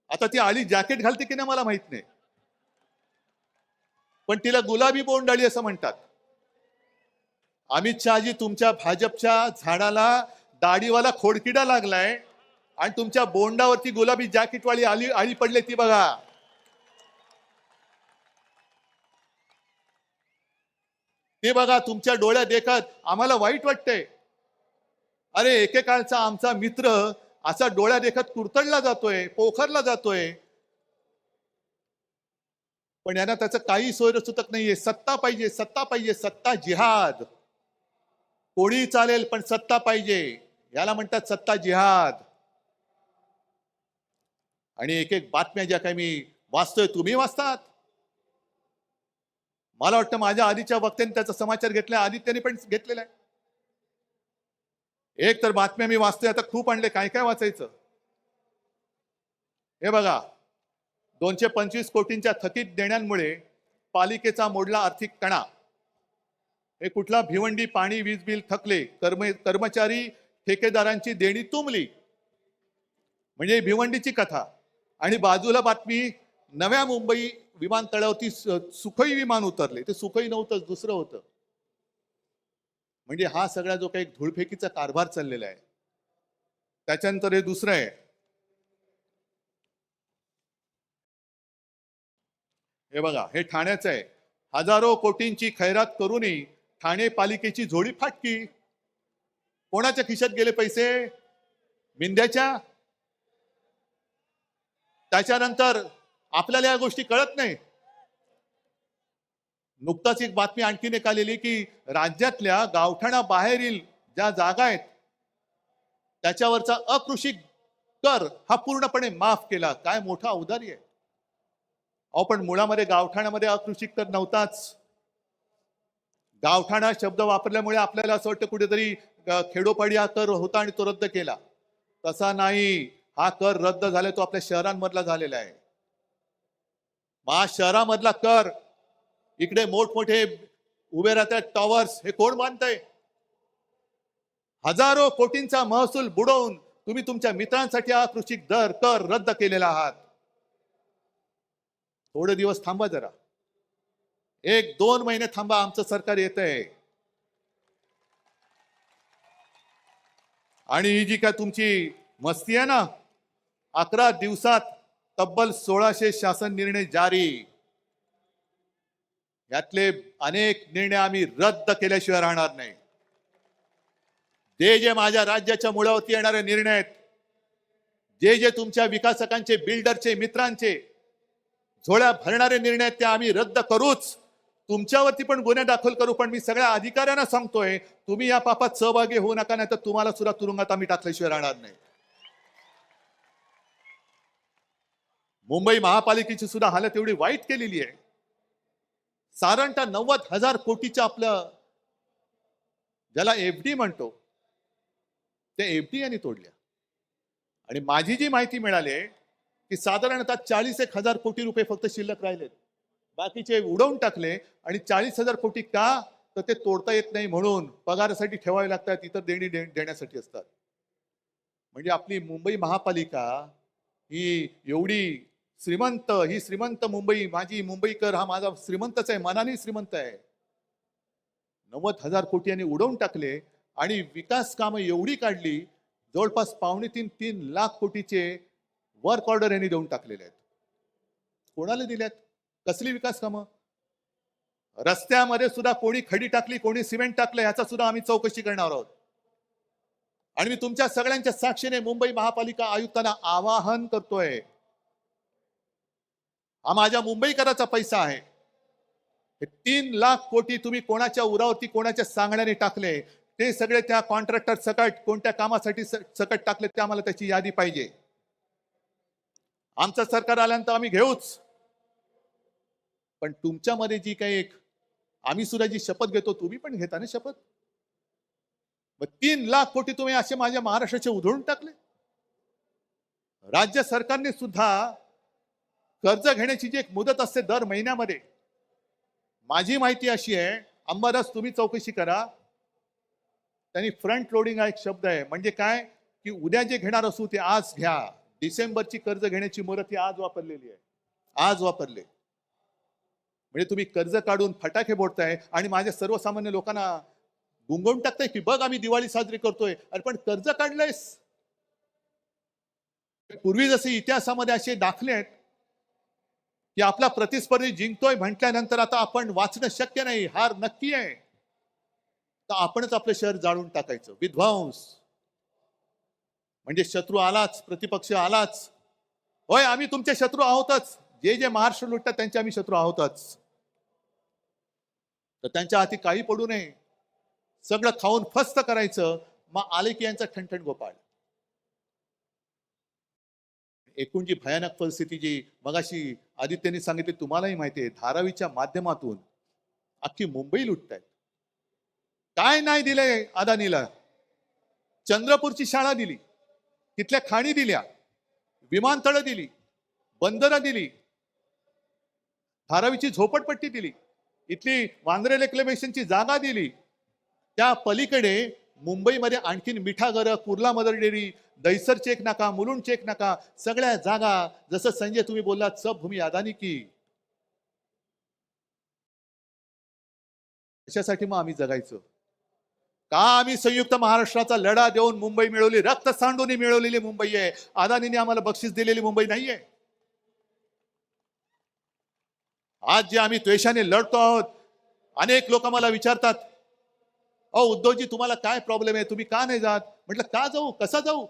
आता ती अळी जॅकेट घालते की नाही मला माहित नाही, पण तिला गुलाबी बोंड अळी असं म्हणतात. अमित शहाजी, तुमच्या भाजपच्या झाडाला दाढीवाला खोडकिडा लागलाय आणि तुमच्या बोंडावरती गुलाबी जॅकेटवाली अळी पडले, ती बघा. ते बघा, तुमच्या डोळ्यात देखत आम्हाला वाईट वाटतंय. अरे एकेकाळचा आमचा मित्र असा डोळ्या देखत कुरतडला जातोय, पोखरला जातोय, पण यांना त्याचं काही सोयरसुतक नाहीये. सत्ता पाहिजे, सत्ता पाहिजे, सत्ता जिहाद. कोणी चालेल पण सत्ता पाहिजे, याला म्हणतात सत्ता जिहाद. आणि एक एक बातम्या ज्या काही मी वाचतोय, तुम्ही वाचतात. मला वाटतं माझ्या आधीच्या वक्त्यांनी त्याचा समाचार घेतलाय, आदित्यने पण घेतलेला आहे. एक तर बातम्या मी वाचतोय, आता खूप आणले, काय काय वाचायचं. हे बघा, 225 कोटींच्या थकीत देण्यांमुळे पालिकेचा मोडला आर्थिक कणा. हे कुठला? भिवंडी पाणी वीज बिल थकले, कर्मचारी ठेकेदारांची देणी तुंबली. म्हणजे भिवंडीची कथा. आणि बाजूला बातमी, नव्या मुंबई विमानतळावरती सुखोई विमान उतरले. ते सुखोई नव्हतं, दुसरं होतं. म्हणजे हा सगळा जो काही धूळफेकीचा कारभार चाललेला आहे, त्याच्यानंतर हे दुसरं आहे. हे बघा, हे ठाण्याचं आहे. हजारो कोटींची खैरात करूनही ठाणे पालिकेची झोळी फाटकी. कोणाच्या खिशात गेले पैसे? मिंद्याच्या. त्याच्यानंतर आपल्याला या गोष्टी कळत नाही. नुकताच एक बातमी आणखीन एक आलेली की राज्यातल्या गावठाणा बाहेरील ज्या जागा आहेत त्याच्यावरचा अकृषी कर हा पूर्णपणे माफ केला. काय मोठा औदार्य आहे. अहो पण मुळामध्ये गावठाणामध्ये अकृषी कर नव्हताच. गावठाणा शब्द वापरल्यामुळे आपल्याला असं वाटतं कुठेतरी खेडोपाडी हा कर होता आणि तो रद्द केला. तसा नाही, हा कर रद्द झाला तो आपल्या शहरांमधला झालेला आहे. शहरामधला कर, इकडे मोठमोठे उभे राहतात टॉवर्स, हे कोण बांधतंय? हजारो कोटींचा महसूल बुडवून तुम्ही तुमच्या मित्रांसाठी हा कृषी दर कर रद्द केलेला आहात. थोडे दिवस थांबा जरा, 1-2 महिने थांबा, आमचं सरकार येतंय. आणि ही जी काय तुमची मस्ती आहे ना, 11 दिवसात तब्बल 1600 शासन निर्णय जारी, यातले अनेक निर्णय आम्ही रद्द केल्याशिवाय राहणार नाही. जे माझ्या राज्याच्या मुळावरती येणारे निर्णय आहेत, जे तुमच्या विकासकांचे, बिल्डरचे, मित्रांचे झोळ्या भरणारे निर्णय आहेत, ते आम्ही रद्द करूच. तुमच्यावरती पण गुन्हे दाखल करू. पण मी सगळ्या अधिकाऱ्यांना सांगतोय, तुम्ही या पापात सहभागी होऊ नका, नाही तर तुम्हाला सुद्धा तुरुंगात आम्ही टाकल्याशिवाय राहणार नाही. मुंबई महापालिकेची सुद्धा हालत एवढी वाईट केलेली आहे. साधारणतः 90,000 कोटीचं आपलं ज्याला एफडी म्हणतो, ते एफडी यांनी तोडल्या. आणि माझी जी माहिती मिळाली की साधारणतः 40,000 कोटी रुपये फक्त शिल्लक राहिलेत, बाकीचे उडवून टाकले. आणि 40,000 कोटी का, तर ते तोडता येत नाही म्हणून पगारासाठी ठेवावे लागतात, इतर देणी देण्यासाठी असतात. म्हणजे आपली मुंबई महापालिका ही एवढी श्रीमंत, ही श्रीमंत मुंबई, माझी मुंबईकर हा माझा श्रीमंतच आहे, मनाने श्रीमंत आहे. 90,000 कोटी यांनी उडवून टाकले आणि विकास कामं एवढी काढली, जवळपास 2.5-3 लाख कोटीचे वर्क ऑर्डर यांनी देऊन टाकलेले आहेत. कोणाला दिल्यात? कसली विकास कामं? रस्त्यामध्ये सुद्धा कोणी खडी टाकली, कोणी सिमेंट टाकलं, याचा सुद्धा आम्ही चौकशी करणार आहोत. आणि मी तुमच्या सगळ्यांच्या साक्षीने मुंबई महापालिका आयुक्तांना आवाहन करतोय, हा माझ्या मुंबईकराचा पैसा आहे. 3 लाख कोटी तुम्ही कोणाच्या उरावरती, कोणाच्या सांगण्याने टाकले, ते सगळे त्या कॉन्ट्रॅक्टर सकट कोणत्या कामासाठी सकट टाकले, ते आम्हाला त्याची यादी पाहिजे. आमचं सरकार आल्यानंतर आम्ही घेऊच. पण तुमच्यामध्ये जी काही एक आम्ही सुद्धा जी शपथ घेतो, तुम्ही पण घेता ना शपथ. मग 3 लाख कोटी तुम्ही असे माझ्या महाराष्ट्राचे उधळून टाकले. राज्य सरकारने सुद्धा कर्ज घेण्याची जी एक मुदत असते दर महिन्यामध्ये, माझी माहिती अशी आहे, अंबादास तुम्ही चौकशी करा, त्यांनी फ्रंट लोडिंग हा एक शब्द आहे. म्हणजे काय की उद्या जे घेणार असू ते आज घ्या. डिसेंबरची कर्ज घेण्याची मुदत ही आज वापरलेली आहे, आज वापरले. म्हणजे तुम्ही कर्ज काढून फटाके फोडताय आणि माझ्या सर्वसामान्य लोकांना गुंगवून टाकताय की बघ आम्ही दिवाळी साजरी करतोय. अरे पण कर्ज काढलंयस. पूर्वी जसे इतिहासामध्ये असे दाखले आहेत की आपला प्रतिस्पर्धी जिंकतोय म्हटल्यानंतर आता आपण वाचणं शक्य नाही, हार नक्की आहे, तर आपणच आपलं शहर जाळून टाकायचं. विध्वंस म्हणजे शत्रू आलाच, प्रतिपक्ष आलाच. होय, आम्ही तुमचे शत्रू आहोतच. जे महाराष्ट्र लुटतात त्यांचे आम्ही शत्रू आहोतच. तर त्यांच्या हाती काही पडू नये, सगळं खाऊन फस्त करायचं. मग आले की यांचा ठणठण गोपाळ. एकूण जी भयानक परिस्थिती जी मगाशी आदित्यने सांगितली, तुम्हालाही माहिती आहे, धारावीच्या माध्यमातून अख्खी मुंबई लुटतायत. काय नाही दिलंय अदानीला? चंद्रपूरची शाळा दिली, तिथल्या खाणी दिल्या, विमानतळं दिली, बंदरं दिली, धारावीची झोपडपट्टी दिली, इथली वांद्रे रेक्लेमेशनची जागा दिली. त्या पलीकडे मुंबईमध्ये आणखीन Mithagar, Kurla Mother Dairy, Dahisar check Naka, Mulund check नाका, सगळ्या जागा. जसं संजय तुम्ही बोललात, सब भूमी अदानी की. कशासाठी मग आम्ही जगायचं का? आम्ही संयुक्त महाराष्ट्राचा लढा देऊन मुंबई मिळवली, रक्त सांडून मिळवलेली मुंबई आहे. अदानीने आम्हाला बक्षीस दिलेली मुंबई नाहीये. आज जे आम्ही द्वेषाने लढतो आहोत, अनेक लोक मला विचारतात, अहो उद्धवजी तुम्हाला काय प्रॉब्लेम आहे, तुम्ही का नाही जात? म्हटलं का जाऊ, कसा जाऊ?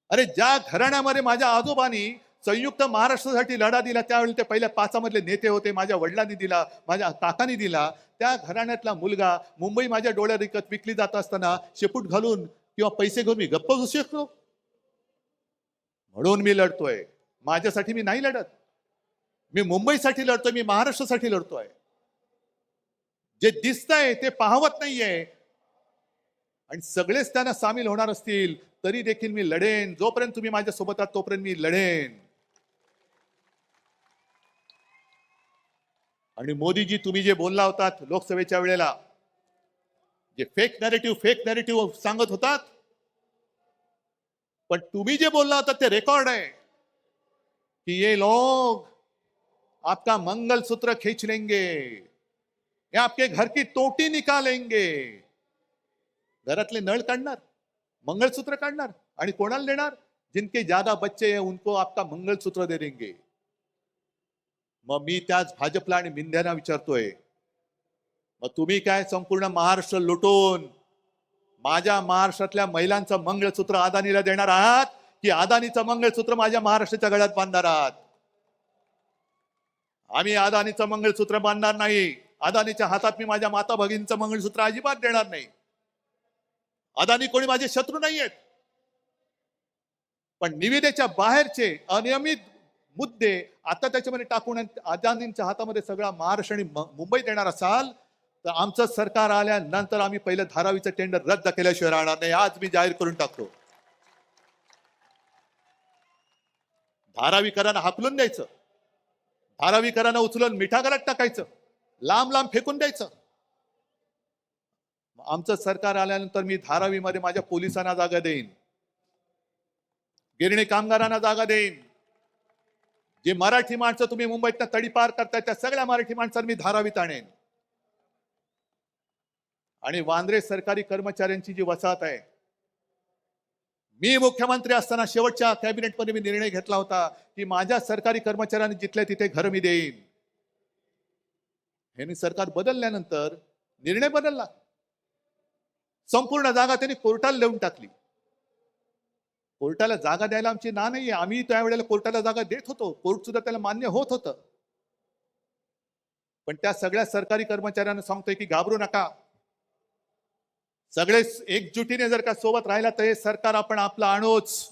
अरे ज्या घराण्यामध्ये माझ्या आजोबांनी संयुक्त महाराष्ट्रासाठी लढा दिला, त्यावेळी ते पहिल्या 5 मधले नेते होते. माझ्या वडिलांनी दिला, माझ्या काकांनी दिला. त्या घराण्यातला मुलगा मुंबई माझ्या डोळ्यात विकली जात असताना शेपूट घालून किंवा पैसे घेऊन मी गप्प बसू शकतो? म्हणून मी लढतोय. माझ्यासाठी मी नाही लढत, मी मुंबईसाठी लढतोय, मी महाराष्ट्रासाठी लढतोय. जे दिसतंय ते पाहवत नाहीये आणि सगळेच त्यांना सामील होणार असतील तरी देखील मी लढेन. जोपर्यंत तुम्ही माझ्या सोबत आहात तोपर्यंत मी लढेन. आणि मोदीजी, तुम्ही जे बोलला होतात लोकसभेच्या वेळेला, जे फेक नॅरेटिव्ह सांगत होतात, पण तुम्ही जे बोलला होता ते रेकॉर्ड आहे की ये लोग आपका मंगलसूत्र खींच लेंगे, ये आपके घर की तोटी निकालेंगे. घरातले नळ काढणार, मंगलसूत्र काढणार आणि कोणाला देणार? जिनके ज्यादा बच्चे हैं उनको आपका मंगलसूत्र दे देंगे. मग मी त्याच भाजपला आणि मिंध्यांना विचारतोय, मग तुम्ही काय संपूर्ण महाराष्ट्र लुटून माझ्या महाराष्ट्रातल्या महिलांचं मंगळसूत्र अदानीला देणार आहात, की अदानीचं मंगळसूत्र माझ्या महाराष्ट्राच्या गळ्यात बांधणार आहात? आम्ही अदानीचं मंगळसूत्र बांधणार नाही. अदानीच्या हातात मी माझ्या माता भगिनीचं मंगळसूत्र अजिबात देणार नाही. अदानी कोणी माझे शत्रू नाहीयेत, पण निविदेच्या बाहेरचे अनियमित मुद्दे आता त्याच्यामध्ये टाकून अदानींच्या हातामध्ये सगळा महाराष्ट्र आणि मुंबई देणार असाल तर आमचं सरकार आल्यानंतर आम्ही पहिलं धारावीचं टेंडर रद्द केल्याशिवाय राहणार नाही. आज मी जाहीर करून टाकतो. धारावीकरांना हाकलून द्यायचं, धारावीकरांना उचलून मिठागरात टाकायचं, लांब लांब फेकून द्यायचं. आमचं सरकार आल्यानंतर मी धारावीमध्ये माझ्या पोलिसांना जागा देईन, गिरणी कामगारांना जागा देईन. जे मराठी माणसं तुम्ही मुंबईत तडीपार करताय त्या सगळ्या मराठी माणसांना मी धारावीत आणेन. आणि वांद्रे सरकारी कर्मचाऱ्यांची जी वसाहत आहे, मी मुख्यमंत्री असताना शेवटच्या कॅबिनेटमध्ये मी निर्णय घेतला होता की माझ्या सरकारी कर्मचाऱ्यांनी जिथल्या तिथे घर मी देईन. हे सरकार बदलल्यानंतर निर्णय बदलला. संपूर्ण जागा त्यांनी कोर्टाला देऊन टाकली. कोर्टाला जागा द्यायला आमची ना नाहीये. आम्ही त्यावेळेला कोर्टाला जागा देत होतो, कोर्ट सुद्धा त्याला मान्य होत होतं. पण त्या सगळ्या सरकारी कर्मचाऱ्यांना सांगतोय की घाबरू नका, सगळे एकजुटीने जर का सोबत राहिला तर हे सरकार आपण आपलं आणूच.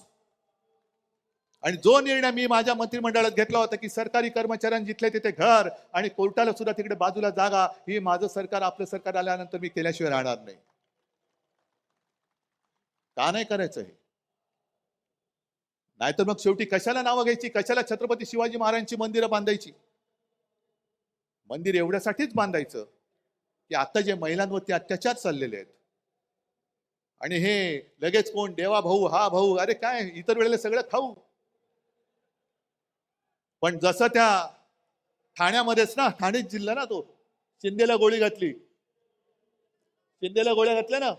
आणि जो निर्णय मी माझ्या मंत्रिमंडळात घेतला होता की सरकारी कर्मचाऱ्यांना जिथले तिथे घर आणि कोर्टाला सुद्धा तिकडे बाजूला जागा, ही माझं सरकार आपलं सरकार आल्यानंतर मी केल्याशिवाय राहणार नाही. का नाही करायचं हे? नाहीतर मग शेवटी कशाला नावं घ्यायची, कशाला छत्रपती शिवाजी महाराजांची मंदिरं बांधायची? मंदिर एवढ्यासाठीच बांधायचं की आता जे महिलांवरती अत्याचार चाललेले आहेत आणि हे लगेच कोण देवा भाऊ हा भाऊ, अरे काय इतर वेळेला सगळं खाऊ. पण जसं त्या ठाण्यामध्येच ना, ठाणे जिल्हा ना, तो शिंदेला गोळी घातली, शिंदेला गोळ्या घातल्या ना,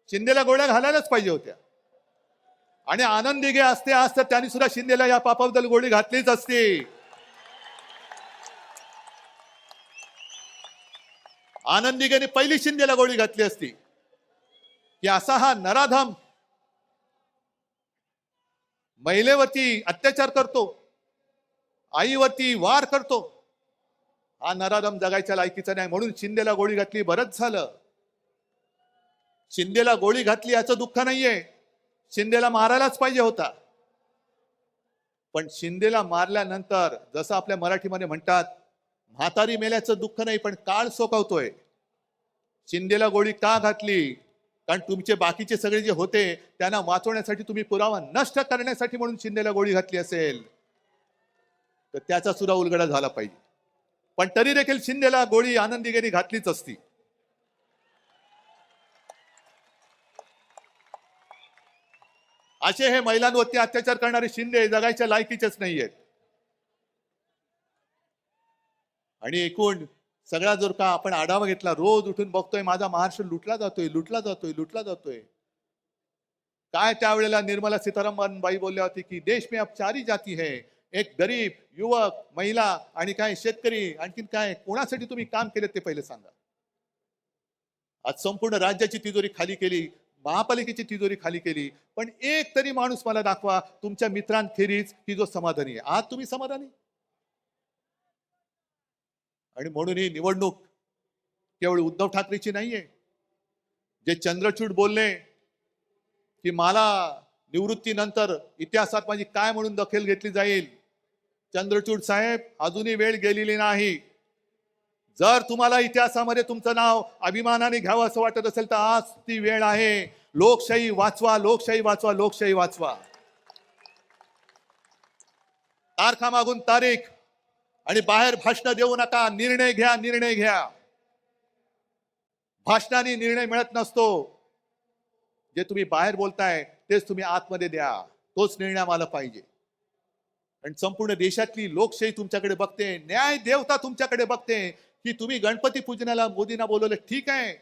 शिंदेला गोळ्या घालायलाच पाहिजे होत्या. आणि आनंद दिघे असते आज तर त्यांनी सुद्धा शिंदेला या पापाबद्दल गोळी घातलीच असते. आनंद दिघेने पहिली शिंदेला गोळी घातली असती की असा हा नराधम महिलेवरती अत्याचार करतो, आईवरती वार करतो, हा नराधम जगायच्या लायकीचा नाही. म्हणून शिंदेला गोळी घातली, बरंच झालं. शिंदेला गोळी घातली याचं दुःख नाहीये, शिंदेला मारायलाच पाहिजे होता. पण शिंदेला मारल्यानंतर जसं आपल्या मराठीमध्ये म्हणतात, म्हातारी मेल्याचं दुःख नाही पण काळ सोकावतोय. शिंदेला गोळी का घातली? कारण तुमचे बाकीचे सगळे जे होते त्यांना वाचवण्यासाठी, तुम्ही पुरावा नष्ट करण्यासाठी म्हणून शिंदेला गोळी घातली असेल तर त्याचा सुद्धा उलगडा झाला पाहिजे. पण तरी देखील शिंदेला गोळी आनंद दिघेने घातलीच असती. असे हे महिलांवरती अत्याचार करणारे शिंदे जगायच्या लायकीचेच नाहीयेत. आणि एकूण सगळा जर का आपण आढावा घेतला, रोज उठून बघतोय माझा महाराष्ट्र लुटला जातोय, लुटला जातोय, लुटला जातोय. काय त्यावेळेला निर्मला सीतारामन बाई बोलल्या होती की देश में अब 4 जाती है, एक गरीब, युवक, महिला आणि काय शेतकरी. आणखीन काय, कोणासाठी तुम्ही काम केले ते पहिले सांगा. आज संपूर्ण राज्याची तिजोरी खाली केली, महापालिकेची तिजोरी खाली केली, पण एक तरी माणूस मला दाखवा तुमच्या मित्रांखेरीज की जो समाधानी आहे. आज तुम्ही समाधानी? आणि म्हणून ही निवडणूक केवळ उद्धव ठाकरेची नाहीये. जे चंद्रचूड बोलले की मला निवृत्तीनंतर इतिहासात माझी काय म्हणून दखल घेतली जाईल, चंद्रचूड साहेब अजूनही वेळ गेलेली नाही. जर तुम्हाला इतिहासामध्ये तुमचं नाव अभिमानाने घ्यावं असं वाटत असेल तर आज ती वेळ आहे. लोकशाही वाचवा, लोकशाही वाचवा, लोकशाही वाचवा. तारखा मागून तारीख आणि बाहेर भाषण देऊ नका. निर्णय घ्या, निर्णय घ्या. भाषणाने निर्णय मिळत नसतो. जे तुम्ही बाहेर बोलताय तेच तुम्ही आतमध्ये द्या. तोच निर्णय आम्हाला पाहिजे. आणि संपूर्ण देशातली लोकशाही तुमच्याकडे बघते, न्याय देवता तुमच्याकडे बघते की तुम्ही गणपती पूजनाला मोदींना बोलवलं, ठीक आहे,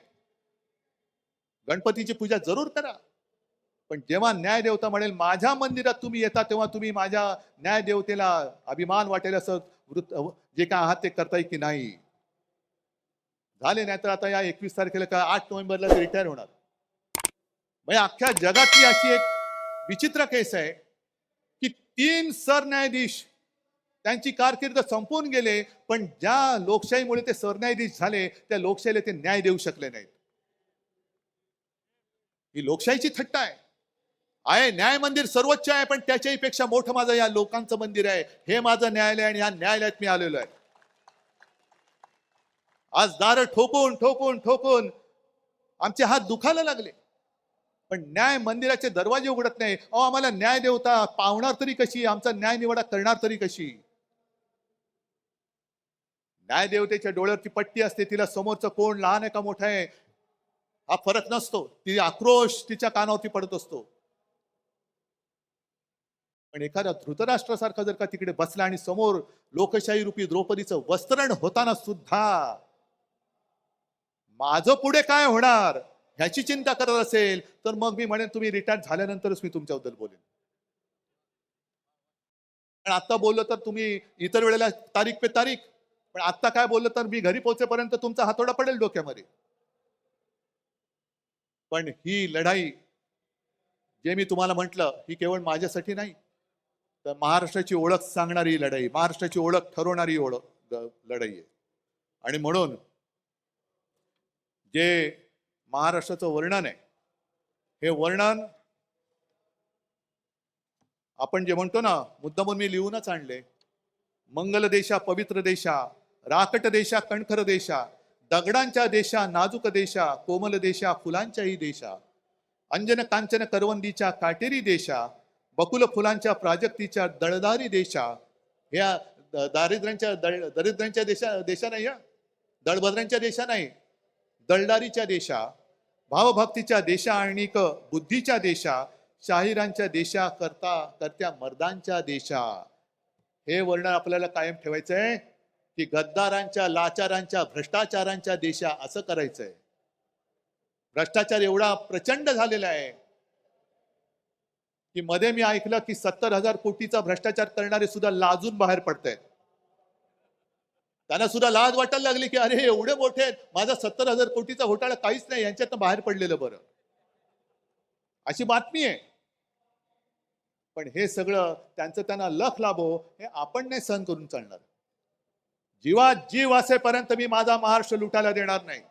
गणपतीची पूजा जरूर करा, पण जेव्हा न्यायदेवता म्हणेल माझ्या मंदिरात तुम्ही येता तेव्हा तुम्ही माझ्या न्यायदेवतेला अभिमान वाटेल असं जे काय आहात ते करताय की नाही. झाले नाही तर आता या 21 तारखेला का 8 नोव्हेंबरला ते रिटायर होणार. म्हणजे अख्ख्या जगातली अशी एक विचित्र केस आहे की 3 सरन्यायाधीश त्यांची कारकीर्द संपून गेले, पण ज्या लोकशाहीमुळे ते सरन्यायाधीश झाले त्या लोकशाहीला ते न्याय देऊ शकले नाहीत. ही लोकशाहीची थट्टा आहे. न्याय मंदिर सर्वोच्च आहे, पण त्याच्याही पेक्षा मोठं माझं या लोकांचं मंदिर आहे. हे माझं न्यायालय आणि या न्यायालयात मी आलेलो आहे. आज दार ठोकून ठोकून ठोकून आमचे हात दुखायला लागले, पण न्याय मंदिराचे दरवाजे उघडत नाही. आम्हाला न्याय देवता पावणार तरी कशी, आमचा न्याय निवाडा करणार तरी कशी. न्याय देवतेच्या डोळ्यावरची पट्टी असते, तिला समोरचं कोण लहान आहे का मोठा आहे हा फरक नसतो. ती आक्रोश तिच्या कानावरती पडत असतो. पण एखादा धृतराष्ट्रासारखा जर का तिकडे बसला आणि समोर लोकशाही रूपी द्रौपदीचं वस्त्रण होताना सुद्धा माझं पुढे काय होणार ह्याची चिंता करत असेल, तर मग मी म्हणेन तुम्ही रिटायर झाल्यानंतरच मी तुमच्याबद्दल बोलेन. पण आता बोललो तर तुम्ही इतर वेळेला तारीख पे तारीख, पण आता काय बोललं तर मी घरी पोहोचेपर्यंत तुमचा हातोडा पडेल डोक्यामध्ये. पण ही लढाई जे मी तुम्हाला म्हटलं ही केवळ माझ्यासाठी नाही, तर महाराष्ट्राची ओळख सांगणारी लढाई, महाराष्ट्राची ओळख ठरवणारी लढाई आहे. आणि म्हणून जे महाराष्ट्राचं वर्णन आहे, हे वर्णन आपण जे म्हणतो ना, मुद्दामून मी लिहूनच आणले. मंगल देशा पवित्र देशा, राकट देशा कणखर देशा, दगडांच्या देशा नाजूक देशा, कोमल देशा फुलांच्याही देशा, अंजन कांचन करवंदीच्या काटेरी देशा, बकुल फुलांच्या प्राजक्तीच्या दळदारी देशा. ह्या दरिद्रांच्या देशा नाही, दळभद्रांच्या देशा नाही, दळदारीच्या देशा, भावभक्तीच्या देशा आणि बुद्धीच्या देशा, शाहिरांच्या देशा, करत्या मर्दांच्या देशा. हे वर्णन आपल्याला कायम ठेवायचंय की गद्दारांच्या, लाचारांच्या, भ्रष्टाचारांच्या देशा असं करायचंय. भ्रष्टाचार एवढा प्रचंड झालेला आहे की मध्ये मी ऐकलं की 70,000 कोटीचा भ्रष्टाचार करणारे सुद्धा लाजून बाहेर पडतायत. त्यांना सुद्धा लाज वाटायला लागली की अरे एवढे मोठे आहेत, माझा 70,000 कोटीचा घोटाळा काहीच नाही, यांच्यातनं बाहेर पडलेलं बरं, अशी बातमी आहे. पण हे सगळं त्यांना लख लाभो हे आपण नाही सहन करून चालणार. जीवात जीव असेपर्यंत मी माझा महाराष्ट्र लुटायला देणार नाही.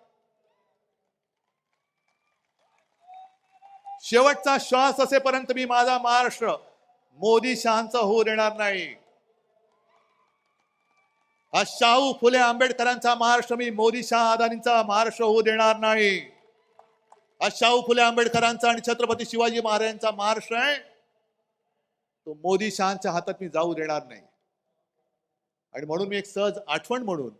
शेवटचा श्वास असेपर्यंत मी माझा महाराष्ट्र मोदी शहांचा होऊ देणार नाही. हा शाहू फुले आंबेडकरांचा महाराष्ट्र मी मोदी शाह अदानींचा महाराष्ट्र होऊ देणार नाही. हा शाहू फुले आंबेडकरांचा आणि छत्रपती शिवाजी महाराजांचा महाराष्ट्र आहे, तो मोदी शहांच्या हातात मी जाऊ देणार नाही. आणि म्हणून मी एक सहज आठवण म्हणून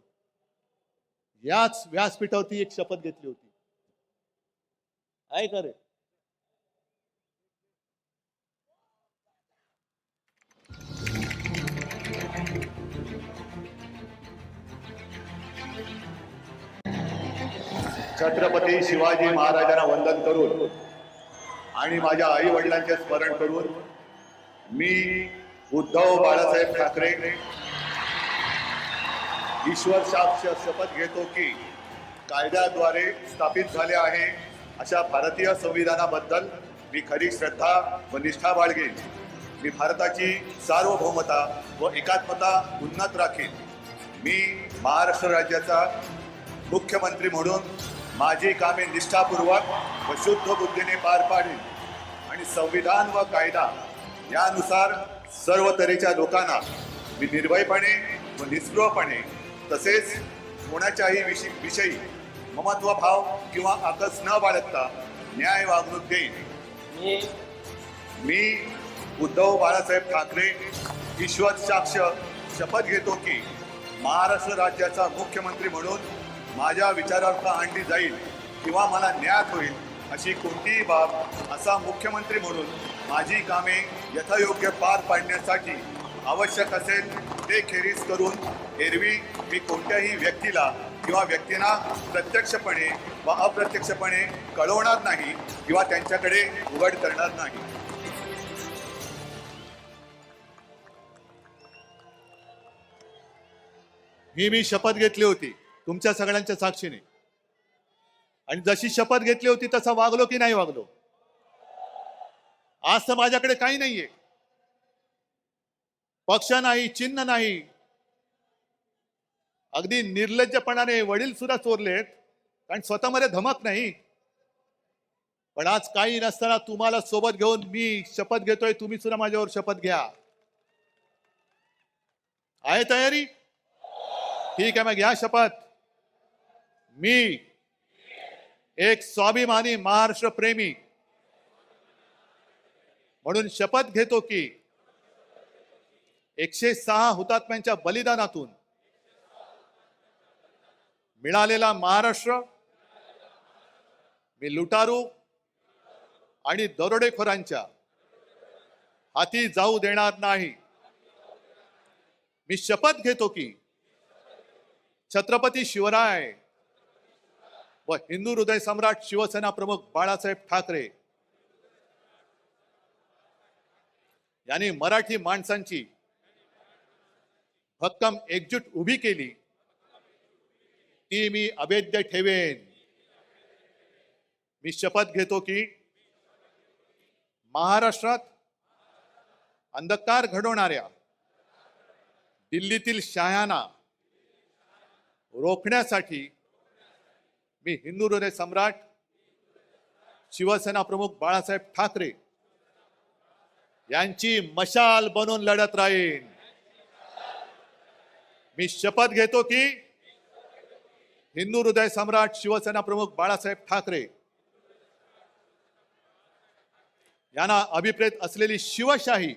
याच व्यासपीठावरती एक शपथ घेतली होती. आहे का रे? छत्रपती शिवाजी महाराजांना वंदन करून आणि माझ्या आई वडिलांचे स्मरण करून मी उद्धव बाळासाहेब ठाकरे ईश्वर साक्ष शपथ घेतो की कायद्याद्वारे स्थापित झाले आहे अशा भारतीय संविधानाबद्दल मी खरी श्रद्धा व निष्ठा बाळगेन. मी भारताची सार्वभौमता व एकात्मता उन्नत राखीन. मी महाराष्ट्र राज्याचा मुख्यमंत्री म्हणून माझी कामे निष्ठापूर्वक व शुद्ध बुद्धीने पार पाडीन आणि संविधान व कायदा यानुसार सर्व तऱ्हेच्या लोकांना मी निर्भयपणे व निस्पृहपणे तसेच कोणाच्याही विषयी ममत्वभाव किंवा आकस न बाळगता न्याय वागणूक देईन. मी उद्धव बाळासाहेब ठाकरे ईश्वर साक्ष शपथ घेतो की महाराष्ट्र राज्याचा मुख्यमंत्री म्हणून माझ्या विचारार्थ आणली जाईल किंवा मला ज्ञात होईल अशी कोणतीही बाब असा मुख्यमंत्री म्हणून माझी कामे यथायोग्य पार पाडण्यासाठी आवश्यक असेल ते खेरीज करून एरवी मी कोणत्याही व्यक्तीला किंवा व्यक्तींना प्रत्यक्षपणे वा अप्रत्यक्षपणे कळवणार नाही किंवा त्यांच्याकडे उघड करणार नाही. मी शपथ घेतली होती तुमच्या सगळ्यांच्या साक्षीने, आणि जशी शपथ घेतली होती तसा वागलो की नाही वागलो? आज तर माझ्याकडे काही नाहीये, पक्ष नाही, चिन्ह नाही, अगदी निर्लज्जपणाने वडील सुद्धा चोरलेत, कारण स्वतःमध्ये धमक नाही. पण आज काही नसताना तुम्हाला सोबत घेऊन मी शपथ घेतोय, तुम्ही सुद्धा माझ्यावर शपथ घ्या. आहे तयारी? ठीक आहे, मग घ्या शपथ. मी एक स्वाभिमानी महाराष्ट्र प्रेमी म्हणून शपथ घेतो की 106 हुतात्म्यांच्या बलिदानातून मिळालेला महाराष्ट्र मी लुटारू आणि दरोडेखोरांच्या हाती जाऊ देणार नाही. मी शपथ घेतो की छत्रपती शिवराय व हिंदू हृदय सम्राट शिवसेना प्रमुख बाळासाहेब ठाकरे यांनी मराठी माणसांची भक्कम एकजूट उभी केली, ती मी अभेद्य ठेवेन. मी शपथ घेतो की महाराष्ट्रात अंधकार घडवणाऱ्या दिल्लीतील शहायांना रोखण्यासाठी मी हिंदू हृदय सम्राट शिवसेना प्रमुख बाळासाहेब ठाकरे यांची मशाल बनून लढत राहीन. मी शपथ घेतो की हिंदू हृदय सम्राट शिवसेना प्रमुख बाळासाहेब ठाकरे यांना अभिप्रेत असलेली शिवशाही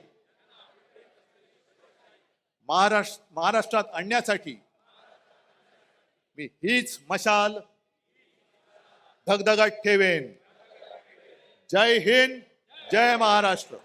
महाराष्ट्रात आणण्यासाठी मी हीच मशाल धगधगत ठेवेन. जय हिंद, जय महाराष्ट्र.